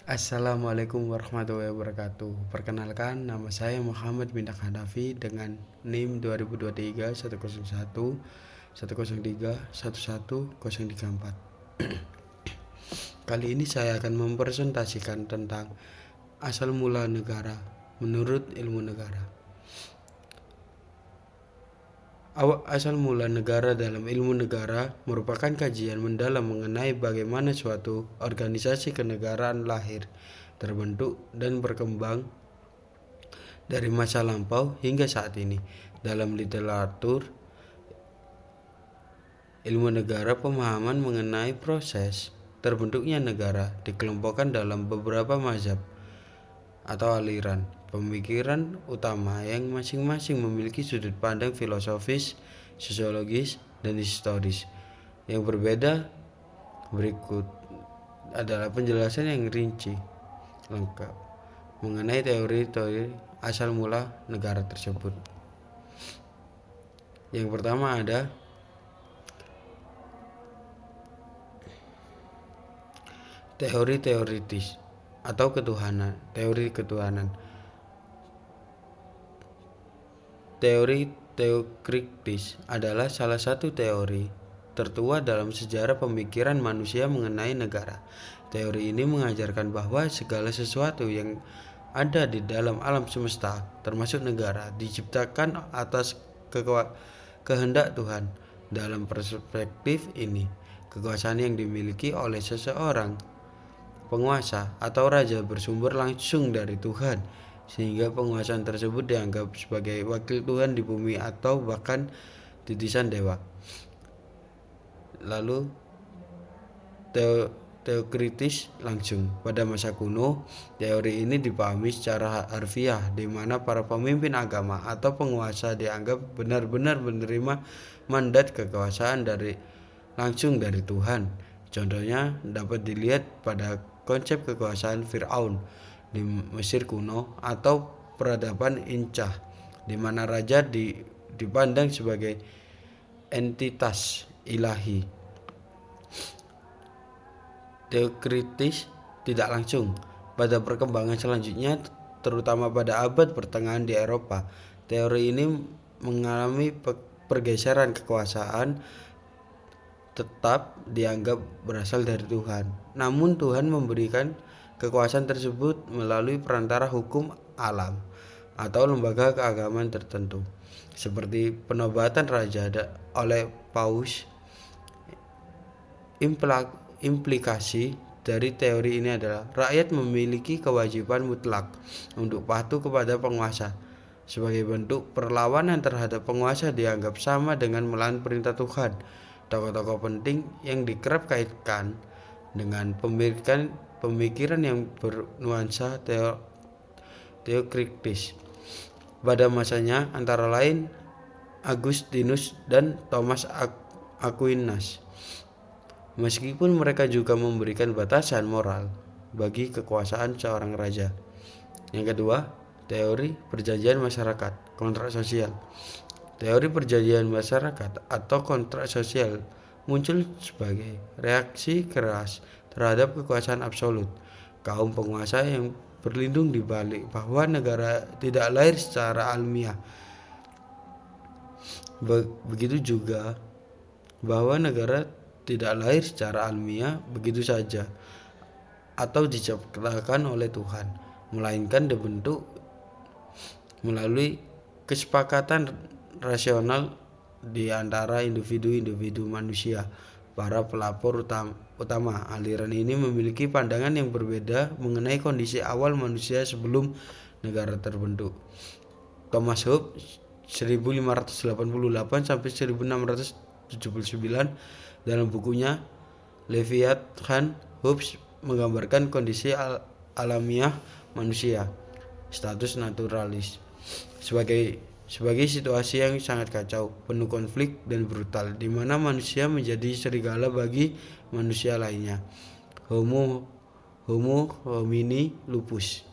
Assalamualaikum warahmatullahi wabarakatuh. Perkenalkan, nama saya Muhammad bin Hanafi dengan NIM 2023 101 103 11034. Kali ini saya akan mempresentasikan tentang asal mula negara menurut ilmu negara. Asal mula negara dalam ilmu negara merupakan kajian mendalam mengenai bagaimana suatu organisasi kenegaraan lahir, terbentuk, dan berkembang dari masa lampau hingga saat ini. Dalam literatur ilmu negara, pemahaman mengenai proses terbentuknya negara dikelompokkan dalam beberapa mazhab atau aliran pemikiran utama yang masing-masing memiliki sudut pandang filosofis, sosiologis, dan historis yang berbeda. Berikut adalah penjelasan yang rinci lengkap mengenai teori-teori asal mula negara tersebut. Yang pertama ada teori teoritis atau teori ketuhanan. Teori teokritis adalah salah satu teori tertua dalam sejarah pemikiran manusia mengenai negara. Teori ini mengajarkan bahwa segala sesuatu yang ada di dalam alam semesta, termasuk negara, diciptakan atas kehendak Tuhan. Dalam perspektif ini, kekuasaan yang dimiliki oleh seseorang penguasa atau raja bersumber langsung dari Tuhan, sehingga penguasaan tersebut dianggap sebagai wakil Tuhan di bumi atau bahkan titisan dewa. Lalu teokritis langsung. Pada masa kuno, teori ini dipahami secara harfiah, di mana para pemimpin agama atau penguasa dianggap benar-benar menerima mandat kekuasaan langsung dari Tuhan. Contohnya dapat dilihat pada konsep kekuasaan Fir'aun di Mesir kuno atau peradaban Incah, di mana raja dipandang sebagai entitas ilahi. Teokritis tidak langsung. Pada perkembangan selanjutnya, terutama pada abad pertengahan di Eropa, teori ini mengalami pergeseran. Kekuasaan tetap dianggap berasal dari Tuhan, namun Tuhan memberikan kekuasaan tersebut melalui perantara hukum alam atau lembaga keagamaan tertentu, seperti penobatan raja oleh paus. Implikasi dari teori ini adalah rakyat memiliki kewajiban mutlak untuk patuh kepada penguasa. Sebagai bentuk perlawanan terhadap penguasa dianggap sama dengan melawan perintah Tuhan. Tokoh-tokoh penting yang dikerap kaitkan dengan pemikiran yang bernuansa teokritis pada masanya antara lain Agustinus dan Thomas Aquinas. Meskipun mereka juga memberikan batasan moral bagi kekuasaan seorang raja. Yang kedua, teori perjanjian masyarakat, kontrak sosial. Teori perjanjian masyarakat atau kontrak sosial muncul sebagai reaksi keras terhadap kekuasaan absolut kaum penguasa yang berlindung di balik bahwa negara tidak lahir secara alamiah. Begitu juga bahwa negara tidak lahir secara alamiah begitu saja atau diciptakan oleh Tuhan, melainkan dibentuk melalui kesepakatan rasional di antara individu-individu manusia. Para pelapor utama aliran ini memiliki pandangan yang berbeda mengenai kondisi awal manusia sebelum negara terbentuk. Thomas Hobbes 1588 sampai 1679 dalam bukunya Leviathan, Hobbes menggambarkan kondisi alamiah manusia, status naturalis, sebagai situasi yang sangat kacau, penuh konflik dan brutal, di mana manusia menjadi serigala bagi manusia lainnya. Homo homini lupus.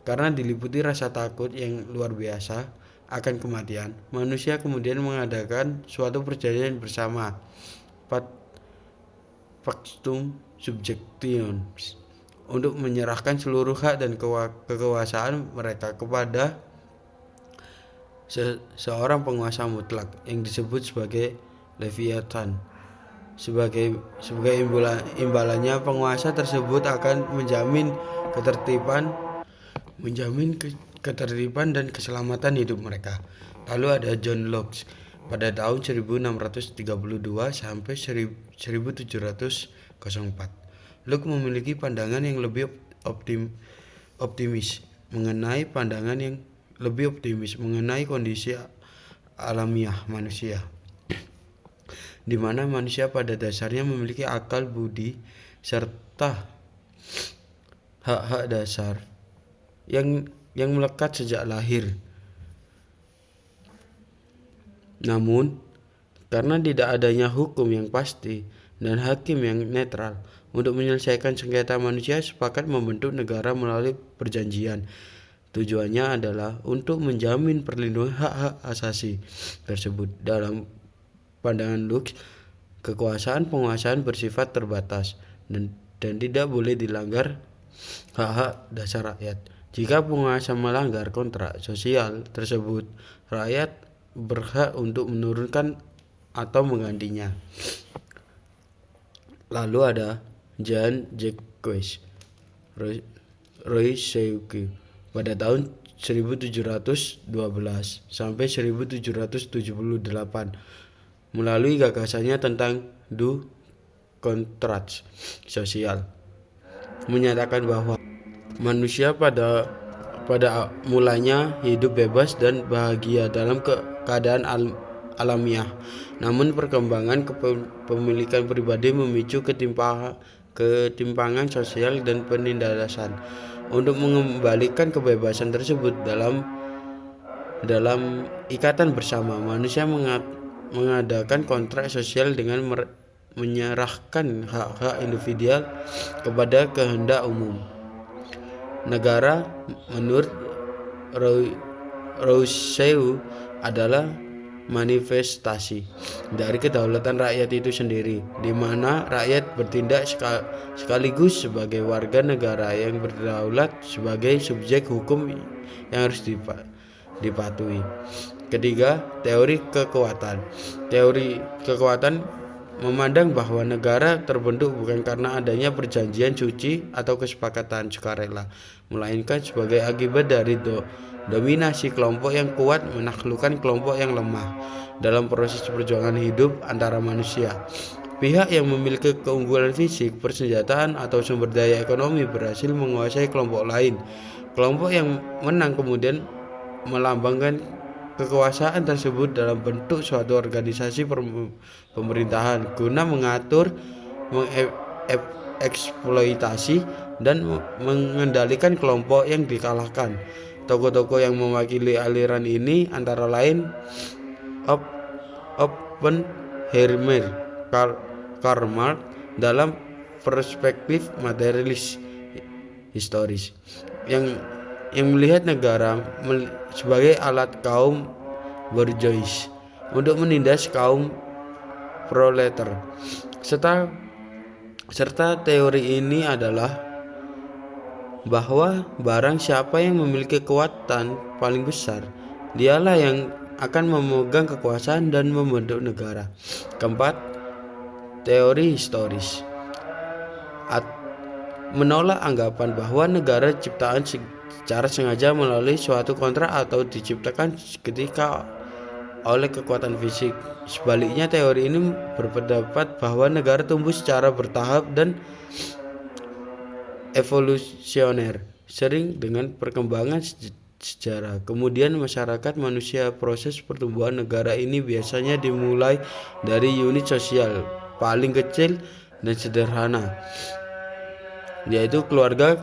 Karena diliputi rasa takut yang luar biasa akan kematian, manusia kemudian mengadakan suatu perjanjian bersama, pactum subjectionis, untuk menyerahkan seluruh hak dan kekuasaan mereka kepada seorang penguasa mutlak yang disebut sebagai Leviathan. Sebagai imbalannya, penguasa tersebut akan menjamin ketertiban dan keselamatan hidup mereka. Lalu ada John Locke pada tahun 1632 sampai 1704. Locke memiliki pandangan yang lebih optimis mengenai kondisi alamiah manusia, di mana manusia pada dasarnya memiliki akal budi serta hak-hak dasar yang melekat sejak lahir. Namun, karena tidak adanya hukum yang pasti dan hakim yang netral untuk menyelesaikan sengketa, manusia sepakat membentuk negara melalui perjanjian. Tujuannya adalah untuk menjamin perlindungan hak-hak asasi tersebut. Dalam pandangan Locke, kekuasaan penguasaan bersifat terbatas dan tidak boleh dilanggar hak-hak dasar rakyat. Jika penguasa melanggar kontrak sosial tersebut, rakyat berhak untuk menurunkan atau menggantinya. Lalu ada Jean-Jacques Rousseau pada tahun 1712 sampai 1778 melalui gagasannya tentang du contrat sosial, menyatakan bahwa manusia pada mulanya hidup bebas dan bahagia dalam keadaan alamiah. Namun perkembangan kepemilikan pribadi memicu ketimpangan sosial dan penindasan. Untuk mengembalikan kebebasan tersebut dalam ikatan bersama, manusia mengadakan kontrak sosial dengan menyerahkan hak-hak individual kepada kehendak umum. Negara menurut Rousseau adalah manifestasi dari kedaulatan rakyat itu sendiri, di mana rakyat bertindak sekaligus sebagai warga negara yang berdaulat sebagai subjek hukum yang harus dipatuhi. Ketiga, teori kekuatan. Teori kekuatan memandang bahwa negara terbentuk bukan karena adanya perjanjian suci atau kesepakatan sukarela, melainkan sebagai akibat dari dominasi kelompok yang kuat menaklukkan kelompok yang lemah dalam proses perjuangan hidup antara manusia. Pihak yang memiliki keunggulan fisik, persenjataan, atau sumber daya ekonomi berhasil menguasai kelompok lain. Kelompok yang menang kemudian melambangkan kekuasaan tersebut dalam bentuk suatu organisasi pemerintahan guna mengatur, mengeksploitasi, dan mengendalikan kelompok yang dikalahkan. Tokoh-tokoh yang mewakili aliran ini antara lain Oppenheimer, Karl Marx dalam perspektif materialis historis yang melihat negara sebagai alat kaum bourgeois untuk menindas kaum proletar. Serta teori ini adalah bahwa barang siapa yang memiliki kekuatan paling besar, dialah yang akan memegang kekuasaan dan membentuk negara. Keempat, teori historis menolak anggapan bahwa negara ciptaan secara sengaja melalui suatu kontrak atau diciptakan ketika oleh kekuatan fisik. Sebaliknya, teori ini berpendapat bahwa negara tumbuh secara bertahap dan evolusioner, sering dengan perkembangan sejarah. Kemudian masyarakat manusia. Proses pertumbuhan negara ini biasanya dimulai dari unit sosial paling kecil dan sederhana, yaitu keluarga.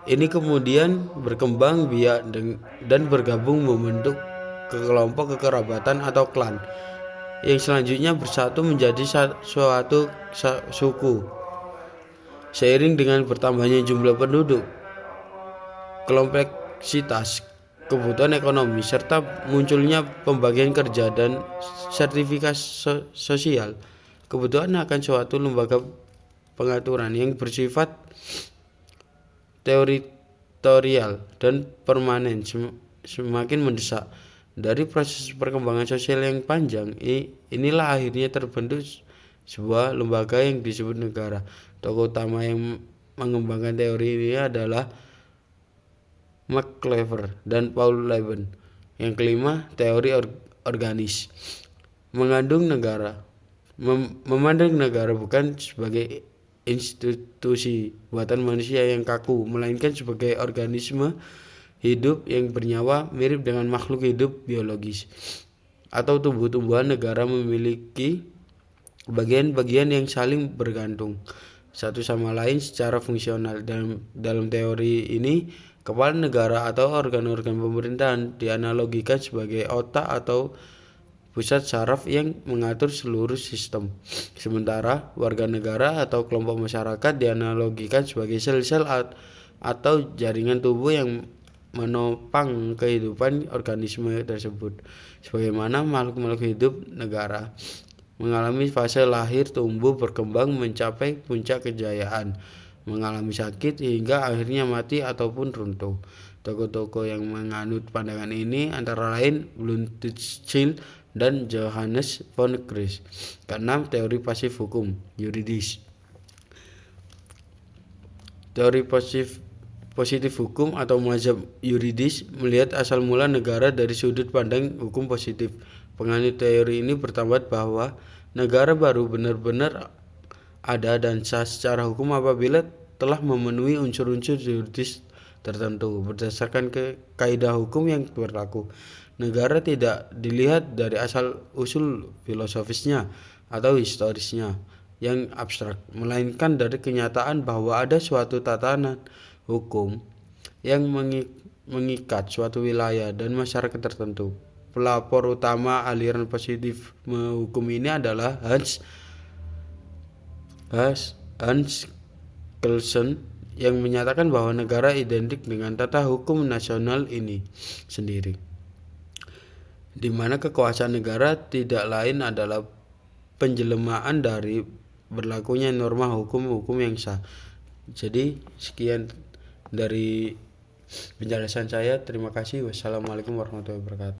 Ini kemudian berkembang biak dan bergabung membentuk kelompok kekerabatan atau klan, yang selanjutnya bersatu menjadi suatu suku. Seiring dengan bertambahnya jumlah penduduk, kompleksitas kebutuhan ekonomi, serta munculnya pembagian kerja dan sertifikasi sosial, kebutuhan akan suatu lembaga pengaturan yang bersifat teritorial dan permanen semakin mendesak. Dari proses perkembangan sosial yang panjang, inilah akhirnya terbentuk sebuah lembaga yang disebut negara. Tokoh utama yang mengembangkan teori ini adalah Max Weber dan Paul Leben. Yang kelima, teori organis. Memandang negara bukan sebagai institusi buatan manusia yang kaku, melainkan sebagai organisme hidup yang bernyawa mirip dengan makhluk hidup biologis atau tumbuh-tumbuhan. Negara memiliki bagian-bagian yang saling bergantung satu sama lain secara fungsional. Dalam teori ini, kepala negara atau organ-organ pemerintahan dianalogikan sebagai otak atau pusat saraf yang mengatur seluruh sistem. Sementara warga negara atau kelompok masyarakat dianalogikan sebagai sel-sel atau jaringan tubuh yang menopang kehidupan organisme tersebut. Sebagaimana makhluk-makhluk hidup, negara mengalami fase lahir, tumbuh, berkembang, mencapai puncak kejayaan, mengalami sakit, hingga akhirnya mati ataupun runtuh. Tokoh-tokoh yang menganut pandangan ini antara lain Blumenstiel dan Johannes von Chris. Keenam, teori pasif hukum yuridis. Teori positif hukum atau mazhab yuridis melihat asal mula negara dari sudut pandang hukum positif. Penganut teori ini berpendapat bahwa negara baru benar-benar ada dan sah secara hukum apabila telah memenuhi unsur-unsur yuridis tertentu berdasarkan kaidah hukum yang berlaku. Negara tidak dilihat dari asal-usul filosofisnya atau historisnya yang abstrak, melainkan dari kenyataan bahwa ada suatu tatanan hukum yang mengikat suatu wilayah dan masyarakat tertentu. Pelapor utama aliran positif hukum ini adalah Hans Kelsen, yang menyatakan bahwa negara identik dengan tata hukum nasional ini sendiri, di mana kekuasaan negara tidak lain adalah penjelemaan dari berlakunya norma hukum yang sah. Jadi sekian dari penjelasan saya. Terima kasih. Wassalamualaikum warahmatullahi wabarakatuh.